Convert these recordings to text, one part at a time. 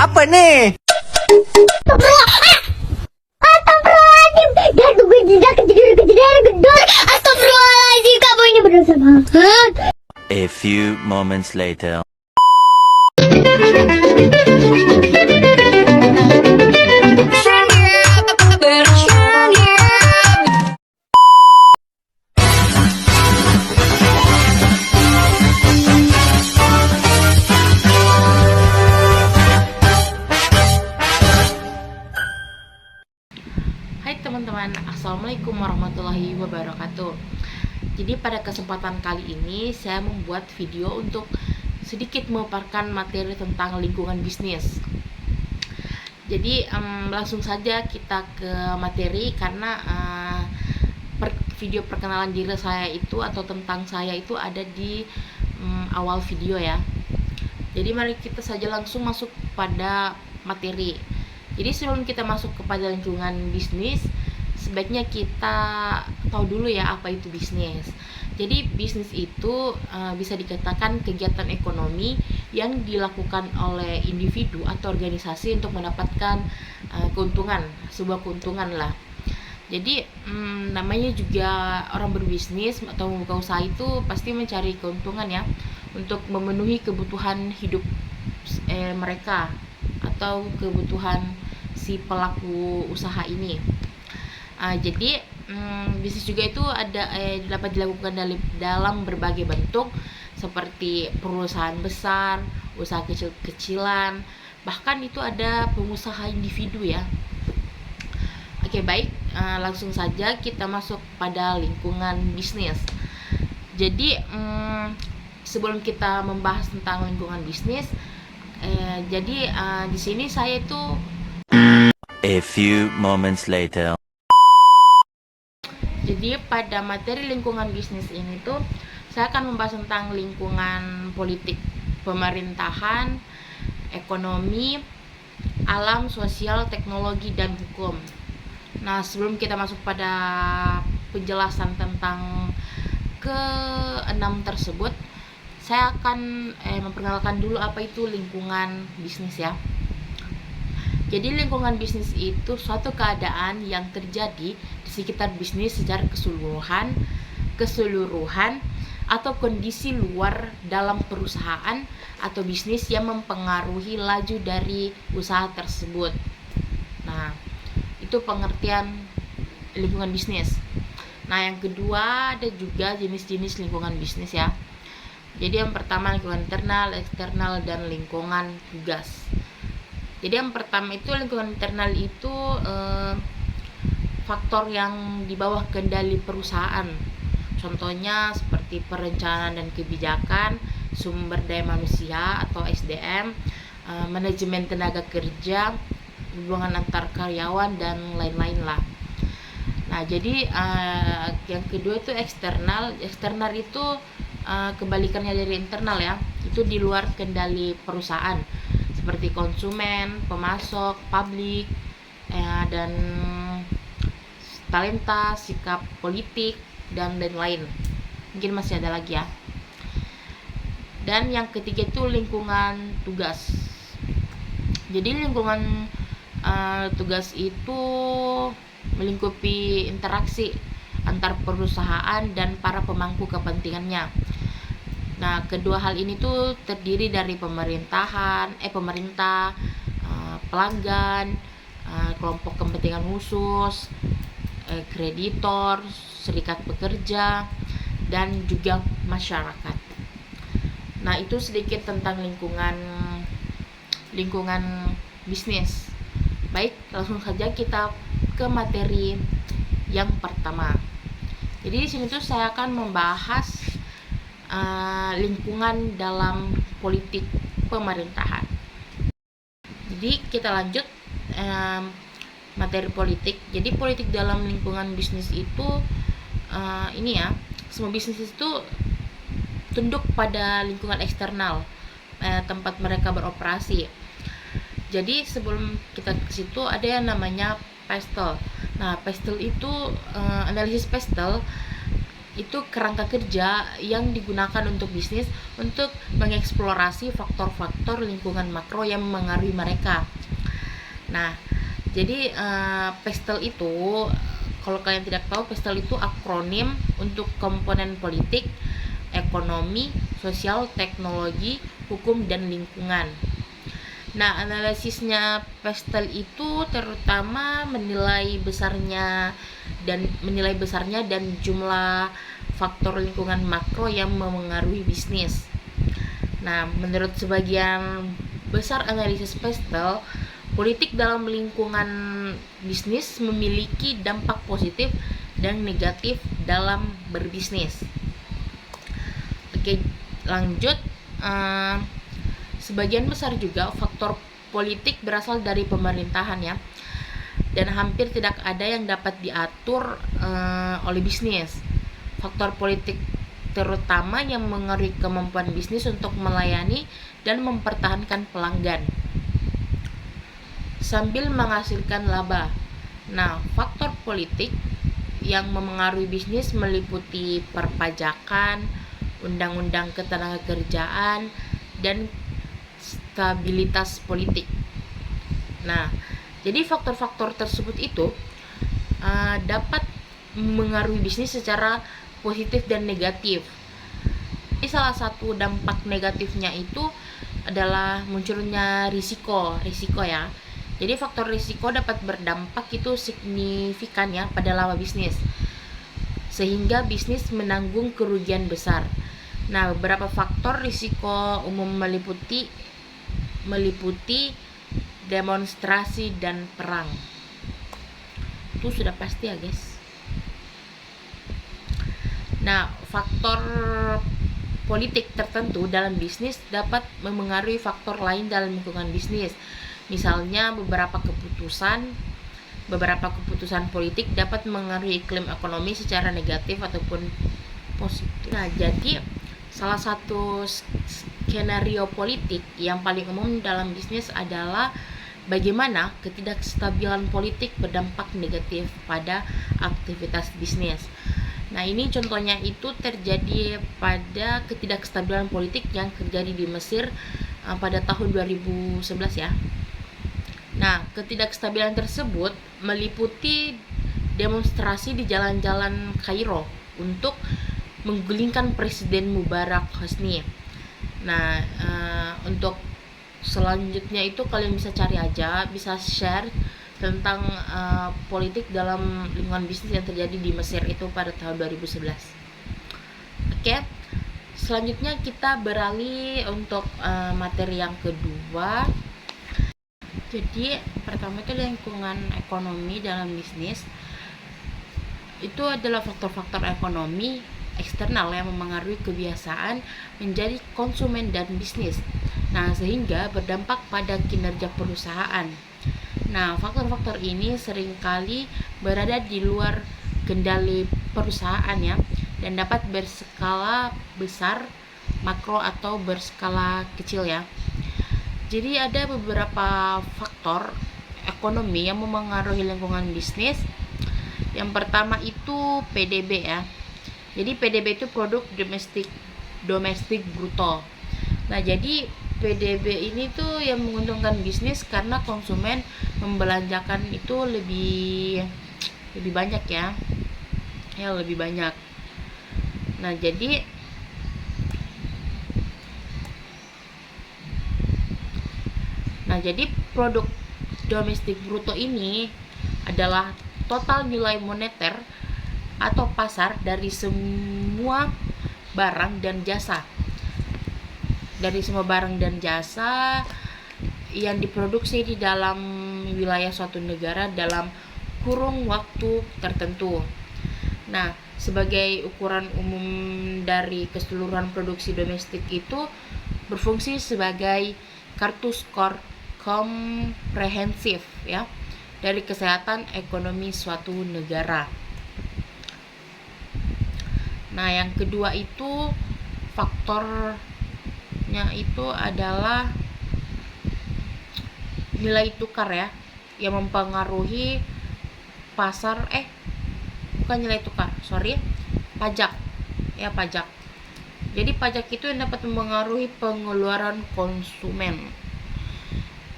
Apa nih? Astagfirullahaladzim, kamu ini berdosa banget. A few moments later. Hai teman-teman, Assalamualaikum warahmatullahi wabarakatuh. Jadi pada kesempatan kali ini saya membuat video untuk sedikit memaparkan materi tentang lingkungan bisnis. Jadi langsung saja kita ke materi karena video perkenalan diri saya itu atau tentang saya itu ada di awal video ya. Jadi mari kita saja langsung masuk pada materi. Jadi sebelum kita masuk kepada lingkungan bisnis, sebaiknya kita tahu dulu ya apa itu bisnis. Jadi bisnis itu bisa dikatakan kegiatan ekonomi yang dilakukan oleh individu atau organisasi untuk mendapatkan keuntungan, sebuah keuntungan lah. Jadi namanya juga orang berbisnis atau membuka usaha itu pasti mencari keuntungan ya untuk memenuhi kebutuhan hidup mereka atau kebutuhan si pelaku usaha ini. Jadi bisnis juga itu dapat dilakukan dalam berbagai bentuk seperti perusahaan besar, usaha kecil-kecilan, bahkan itu ada pengusaha individu ya. Oke baik, langsung saja kita masuk pada lingkungan bisnis. Jadi sebelum kita membahas tentang lingkungan bisnis, di sini saya itu A few moments later. jadi pada materi lingkungan bisnis ini tuh saya akan membahas tentang lingkungan politik, pemerintahan, ekonomi, alam, sosial, teknologi, dan hukum. Nah, sebelum kita masuk pada penjelasan tentang keenam tersebut, saya akan memperkenalkan dulu apa itu lingkungan bisnis ya. Jadi lingkungan bisnis itu suatu keadaan yang terjadi di sekitar bisnis secara keseluruhan atau kondisi luar dalam perusahaan atau bisnis yang mempengaruhi laju dari usaha tersebut. Nah, itu pengertian lingkungan bisnis. Nah, yang kedua ada juga jenis-jenis lingkungan bisnis ya. Jadi yang pertama lingkungan internal, eksternal, dan lingkungan tugas. Jadi yang pertama itu lingkungan internal itu faktor yang di bawah kendali perusahaan. Contohnya seperti perencanaan dan kebijakan, sumber daya manusia atau SDM, manajemen tenaga kerja, hubungan antar karyawan, dan lain-lain lah. Nah, jadi yang kedua itu eksternal. Eksternal itu kebalikannya dari internal ya. Itu di luar kendali perusahaan, seperti konsumen, pemasok, publik, dan talenta, sikap politik, dan lain-lain. Mungkin masih ada lagi ya. Dan yang ketiga itu lingkungan tugas. Jadi lingkungan tugas itu melingkupi interaksi antar perusahaan dan para pemangku kepentingannya. Nah, kedua hal ini tuh terdiri dari pemerintah, pelanggan, kelompok kepentingan khusus, kreditor, serikat pekerja, dan juga masyarakat. Nah, itu sedikit tentang lingkungan bisnis. Baik, langsung saja kita ke materi yang pertama. Jadi di sini tuh saya akan membahas lingkungan dalam politik pemerintahan. Jadi kita lanjut materi politik. Jadi politik dalam lingkungan bisnis itu ini ya, semua bisnis itu tunduk pada lingkungan eksternal tempat mereka beroperasi. Jadi sebelum kita ke situ ada yang namanya PESTEL. Nah, PESTEL itu analisis PESTEL itu kerangka kerja yang digunakan untuk bisnis untuk mengeksplorasi faktor-faktor lingkungan makro yang mempengaruhi mereka. Nah, jadi PESTEL itu, kalau kalian tidak tahu, PESTEL itu akronim untuk komponen politik, ekonomi, sosial, teknologi, hukum, dan lingkungan. Nah, analisisnya PESTEL itu terutama menilai besarnya dan jumlah faktor lingkungan makro yang memengaruhi bisnis. Nah, menurut sebagian besar analisis PESTEL, politik dalam lingkungan bisnis memiliki dampak positif dan negatif dalam berbisnis. Oke, lanjut. Sebagian besar juga faktor politik berasal dari pemerintahan ya, dan hampir tidak ada yang dapat diatur oleh bisnis. Faktor politik terutama yang mengaruhi kemampuan bisnis untuk melayani dan mempertahankan pelanggan sambil menghasilkan laba. Nah, faktor politik yang memengaruhi bisnis meliputi perpajakan, undang-undang ketenagakerjaan, dan stabilitas politik. Nah, jadi faktor-faktor tersebut itu dapat mengaruhi bisnis secara positif dan negatif. Jadi salah satu dampak negatifnya itu adalah munculnya risiko ya. Jadi faktor risiko dapat berdampak itu signifikan ya pada laba bisnis, sehingga bisnis menanggung kerugian besar. Nah, beberapa faktor risiko umum meliputi demonstrasi dan perang. Itu sudah pasti ya guys. Nah, faktor politik tertentu dalam bisnis dapat memengaruhi faktor lain dalam lingkungan bisnis. Misalnya beberapa keputusan politik dapat mengaruhi iklim ekonomi secara negatif ataupun positif. Nah, jadi salah satu skenario politik yang paling umum dalam bisnis adalah bagaimana ketidakstabilan politik berdampak negatif pada aktivitas bisnis. Nah, ini contohnya itu terjadi pada ketidakstabilan politik yang terjadi di Mesir pada tahun 2011 ya. Nah, ketidakstabilan tersebut meliputi demonstrasi di jalan-jalan Kairo untuk menggulingkan Presiden Mubarak Hosni. Nah, untuk selanjutnya itu kalian bisa cari aja, bisa share tentang politik dalam lingkungan bisnis yang terjadi di Mesir itu pada tahun 2011. Oke, selanjutnya kita beralih untuk materi yang kedua. Jadi pertama itu lingkungan ekonomi dalam bisnis. Itu adalah faktor-faktor ekonomi eksternal yang memengaruhi kebiasaan menjadi konsumen dan bisnis. Nah, sehingga berdampak pada kinerja perusahaan. Nah, faktor-faktor ini seringkali berada di luar kendali perusahaan ya, dan dapat berskala besar, makro atau berskala kecil ya. Jadi ada beberapa faktor ekonomi yang memengaruhi lingkungan bisnis. Yang pertama itu PDB ya. Jadi PDB itu produk domestik bruto. Nah, jadi PDB ini tuh yang menguntungkan bisnis karena konsumen membelanjakan itu lebih banyak ya. Ya, lebih banyak. Nah, jadi produk domestik bruto ini adalah total nilai moneter atau pasar dari semua barang dan jasa. Yang diproduksi di dalam wilayah suatu negara dalam kurung waktu tertentu. Nah, sebagai ukuran umum dari keseluruhan produksi domestik itu berfungsi sebagai kartu skor komprehensif ya dari kesehatan ekonomi suatu negara. Nah, yang kedua itu faktornya itu adalah nilai tukar ya, yang mempengaruhi pasar bukan nilai tukar, pajak ya, pajak. Jadi pajak itu yang dapat mempengaruhi pengeluaran konsumen.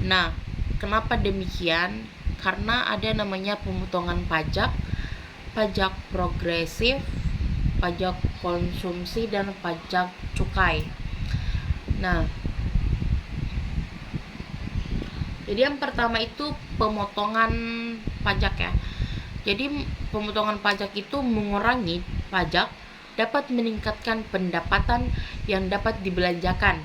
Nah, kenapa demikian? Karena ada namanya pemotongan pajak, pajak progresif, pajak konsumsi, dan pajak cukai. Nah, jadi yang pertama itu pemotongan pajak ya. Jadi pemotongan pajak itu mengurangi pajak dapat meningkatkan pendapatan yang dapat dibelanjakan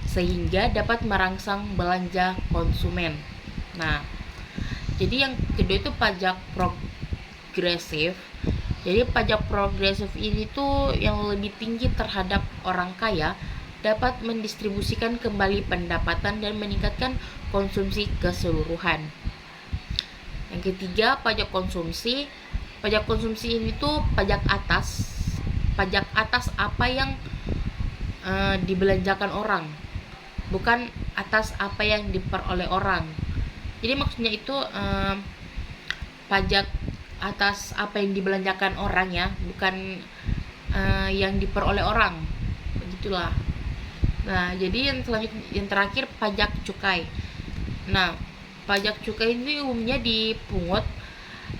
sehingga dapat merangsang belanja konsumen. Nah, jadi yang kedua itu pajak progresif. Jadi pajak progresif ini tuh yang lebih tinggi terhadap orang kaya dapat mendistribusikan kembali pendapatan dan meningkatkan konsumsi keseluruhan. Yang ketiga, pajak konsumsi. Pajak konsumsi ini tuh pajak atas apa yang dibelanjakan orang, bukan atas apa yang diperoleh orang. Jadi maksudnya itu pajak atas apa yang dibelanjakan orang ya, bukan yang diperoleh orang, begitulah. Nah, jadi yang selanjutnya, yang terakhir pajak cukai. Nah, pajak cukai ini umumnya dipungut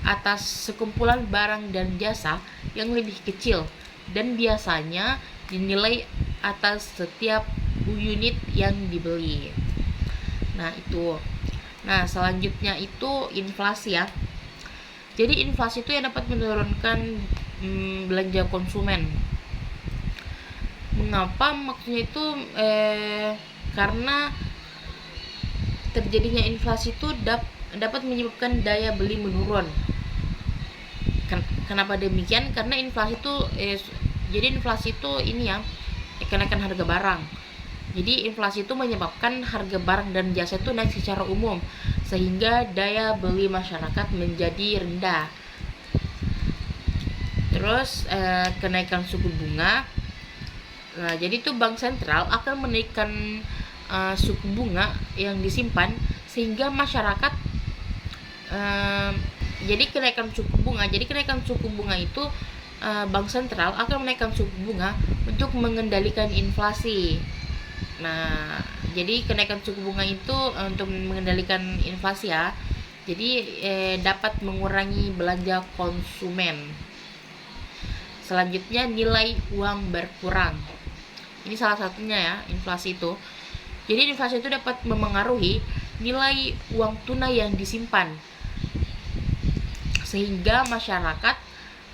atas sekumpulan barang dan jasa yang lebih kecil dan biasanya dinilai atas setiap unit yang dibeli. Nah, itu. Nah, selanjutnya itu inflasi ya. Jadi inflasi itu yang dapat menurunkan belanja konsumen. Mengapa? Maksudnya itu karena terjadinya inflasi itu dapat menyebabkan daya beli menurun. Kenapa demikian? Karena inflasi itu jadi inflasi itu ini ya, kenaikan harga barang. Jadi inflasi itu menyebabkan harga barang dan jasa itu naik secara umum sehingga daya beli masyarakat menjadi rendah. Terus kenaikan suku bunga. Nah, jadi itu bank sentral akan menaikkan suku bunga yang disimpan sehingga masyarakat jadi kenaikan suku bunga itu bank sentral akan menaikkan suku bunga untuk mengendalikan inflasi. Nah, jadi kenaikan suku bunga itu untuk mengendalikan inflasi ya. Jadi dapat mengurangi belanja konsumen. Selanjutnya nilai uang berkurang. Ini salah satunya ya, inflasi itu. Jadi inflasi itu dapat memengaruhi nilai uang tunai yang disimpan sehingga masyarakat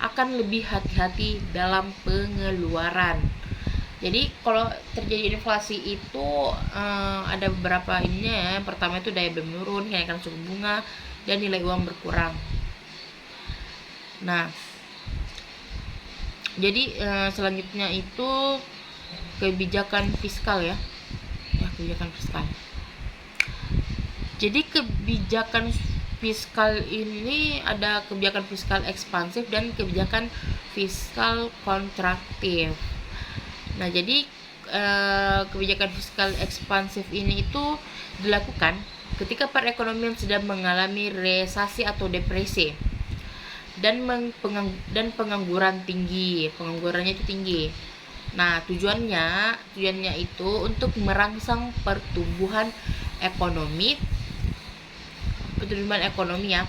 akan lebih hati-hati dalam pengeluaran. Jadi kalau terjadi inflasi itu ada beberapa ininya ya. Yang pertama itu daya beli menurun, kenaikan suku bunga, dan nilai uang berkurang. Nah, jadi selanjutnya itu kebijakan fiskal ya. Kebijakan fiskal. Jadi kebijakan fiskal ini ada kebijakan fiskal ekspansif dan kebijakan fiskal kontraktif. Nah, jadi kebijakan fiskal ekspansif ini itu dilakukan ketika perekonomian sedang mengalami resesi atau depresi dan pengangguran tinggi. Penganggurannya itu tinggi. Nah, tujuannya itu untuk merangsang pertumbuhan ekonomi ya.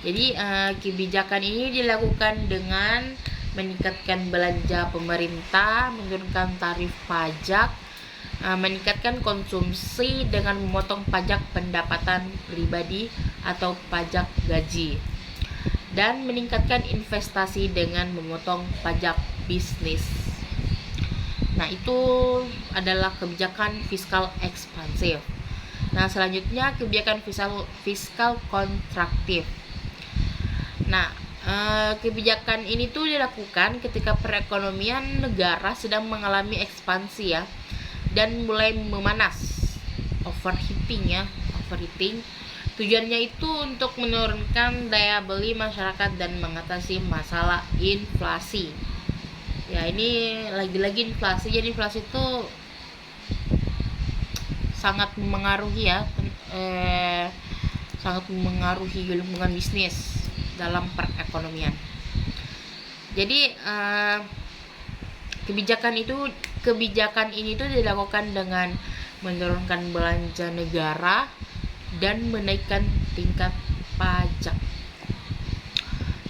Jadi kebijakan ini dilakukan dengan meningkatkan belanja pemerintah, menurunkan tarif pajak, meningkatkan konsumsi dengan memotong pajak pendapatan pribadi atau pajak gaji, dan meningkatkan investasi dengan memotong pajak bisnis. Nah, itu adalah kebijakan fiskal ekspansif. Nah, selanjutnya kebijakan fiskal kontraktif. Nah, kebijakan ini tuh dilakukan ketika perekonomian negara sedang mengalami ekspansi ya dan mulai memanas, overheating. Tujuannya itu untuk menurunkan daya beli masyarakat dan mengatasi masalah inflasi. Ya, ini lagi-lagi inflasi. Jadi inflasi itu sangat memengaruhi ya, sangat memengaruhi lingkungan bisnis dalam perekonomian. Jadi kebijakan ini tuh dilakukan dengan menurunkan belanja negara dan menaikkan tingkat pajak.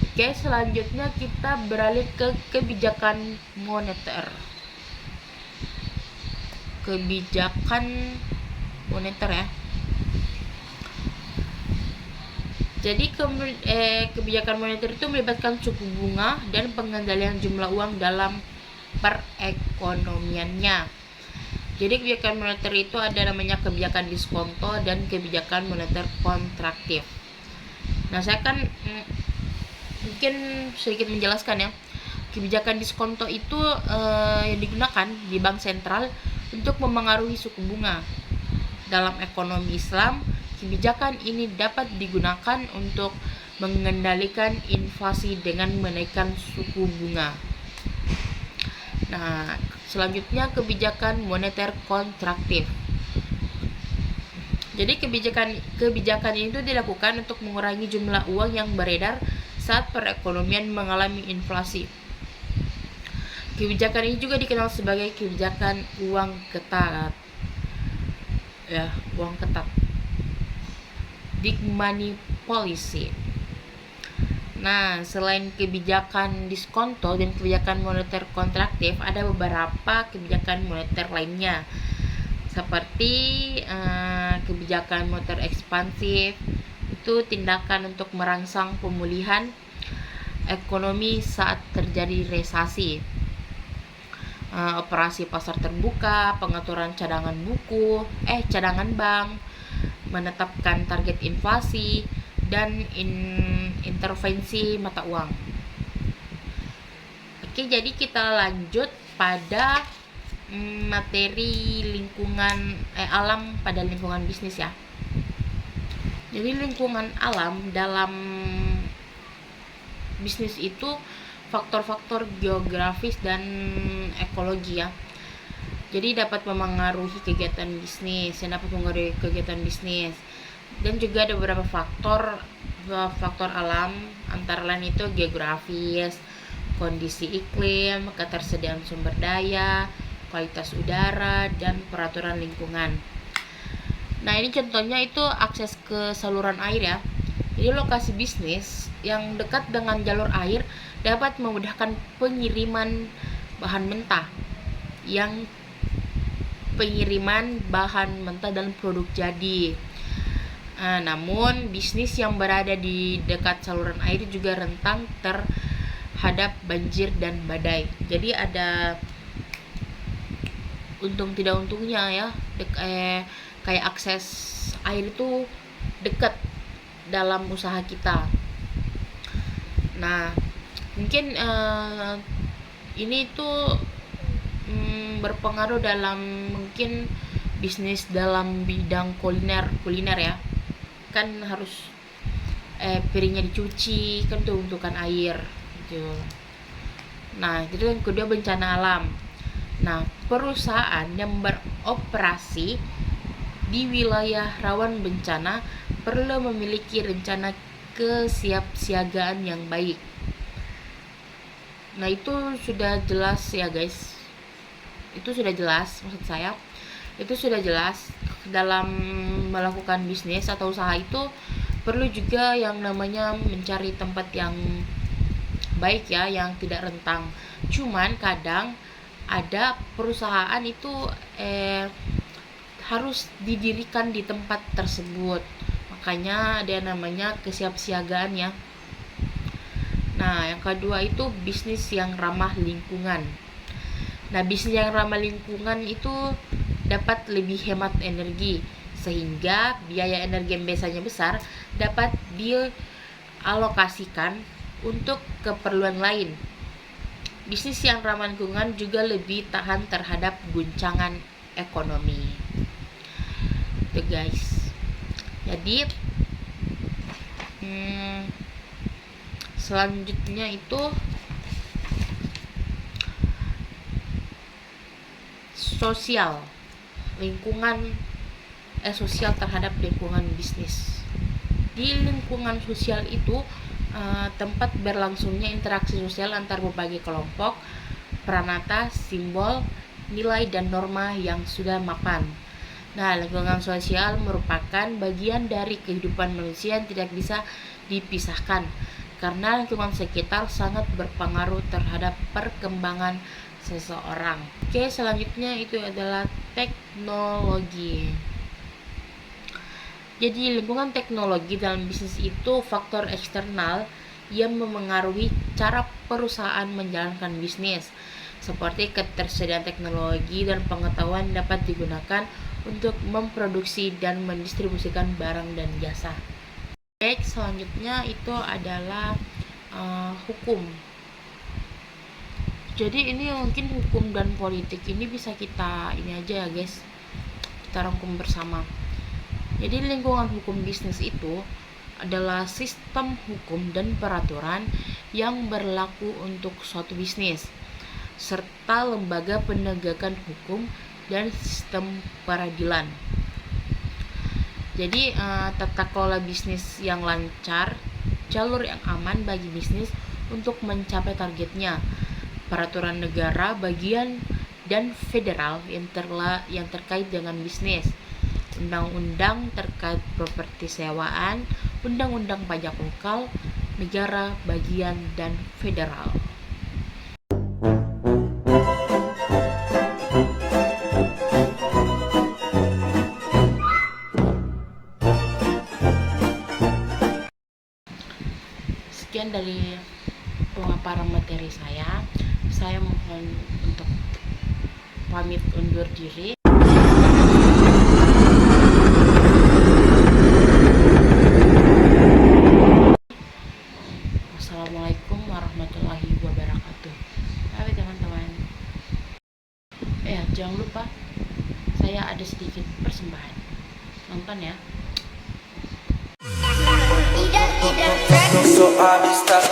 Oke, selanjutnya kita beralih ke kebijakan moneter. Kebijakan moneter ya. Jadi kebijakan moneter itu melibatkan suku bunga dan pengendalian jumlah uang dalam perekonomiannya. Jadi kebijakan moneter itu ada namanya kebijakan diskonto dan kebijakan moneter kontraktif. Nah, saya kan mungkin sedikit menjelaskan ya. Kebijakan diskonto itu yang digunakan di bank sentral untuk memengaruhi suku bunga. Dalam ekonomi Islam, kebijakan ini dapat digunakan untuk mengendalikan inflasi dengan menaikkan suku bunga. Nah, selanjutnya kebijakan moneter kontraktif. Jadi kebijakan itu dilakukan untuk mengurangi jumlah uang yang beredar saat perekonomian mengalami inflasi. Kebijakan ini juga dikenal sebagai kebijakan uang ketat. Ya, uang ketat. Big money policy. Nah, selain kebijakan diskonto dan kebijakan moneter kontraktif, ada beberapa kebijakan moneter lainnya. Seperti kebijakan moneter ekspansif, itu tindakan untuk merangsang pemulihan ekonomi saat terjadi resesi. Operasi pasar terbuka, pengaturan cadangan bank, menetapkan target inflasi, dan intervensi mata uang. Oke, jadi kita lanjut pada materi alam pada lingkungan bisnis ya. Jadi lingkungan alam dalam bisnis itu faktor-faktor geografis dan ekologi ya. Jadi dapat memengaruhi kegiatan bisnis, dan juga ada beberapa faktor alam, antara lain itu geografis, kondisi iklim, ketersediaan sumber daya, kualitas udara, dan peraturan lingkungan. Nah, ini contohnya itu akses ke saluran air ya. Jadi lokasi bisnis yang dekat dengan jalur air dapat memudahkan pengiriman bahan mentah dan produk jadi. Namun bisnis yang berada di dekat saluran air juga rentan terhadap banjir dan badai. Jadi ada untung tidak untungnya ya. Kayak akses air itu dekat dalam usaha kita. Nah, mungkin ini tuh berpengaruh dalam mungkin bisnis dalam bidang kuliner ya. Kan harus piringnya dicuci, kan tuh untukkan air gitu. Nah, itu yang kedua, bencana alam. Nah, perusahaan yang beroperasi di wilayah rawan bencana perlu memiliki rencana kesiapsiagaan yang baik. Nah, itu sudah jelas ya guys. Itu sudah jelas, maksud saya itu sudah jelas dalam melakukan bisnis atau usaha itu perlu juga yang namanya mencari tempat yang baik ya, yang tidak rentang. Cuman kadang ada perusahaan itu harus didirikan di tempat tersebut, makanya ada namanya kesiapsiagaan ya. Nah, yang kedua itu bisnis yang ramah lingkungan. Nah, bisnis yang ramah lingkungan itu dapat lebih hemat energi, sehingga biaya energi yang biasanya besar dapat dialokasikan untuk keperluan lain. Bisnis yang ramah lingkungan juga lebih tahan terhadap guncangan ekonomi. Itu guys. Jadi selanjutnya itu sosial terhadap lingkungan bisnis. Di lingkungan sosial itu tempat berlangsungnya interaksi sosial antar berbagai kelompok, pranata, simbol, nilai dan norma yang sudah mapan. Nah, lingkungan sosial merupakan bagian dari kehidupan manusia yang tidak bisa dipisahkan karena lingkungan sekitar sangat berpengaruh terhadap perkembangan seseorang. Oke, selanjutnya itu adalah teknologi. Jadi lingkungan teknologi dalam bisnis itu faktor eksternal yang memengaruhi cara perusahaan menjalankan bisnis. Seperti ketersediaan teknologi dan pengetahuan dapat digunakan untuk memproduksi dan mendistribusikan barang dan jasa. Baik, selanjutnya itu adalah hukum. Jadi ini mungkin hukum dan politik ini bisa kita ini aja ya guys, kita rangkum bersama. Jadi lingkungan hukum bisnis itu adalah sistem hukum dan peraturan yang berlaku untuk suatu bisnis, serta lembaga penegakan hukum dan sistem peradilan. Jadi tata kelola bisnis yang lancar, jalur yang aman bagi bisnis untuk mencapai targetnya, peraturan negara, bagian dan federal yang terkait dengan bisnis, undang-undang terkait properti sewaan, undang-undang pajak lokal, negara, bagian, dan federal. Sekian dari pemaparan materi saya mohon untuk pamit undur diri. Assalamualaikum warahmatullahi wabarakatuh. Hai teman-teman. Jangan lupa saya ada sedikit persembahan. Nonton ya. So habis tak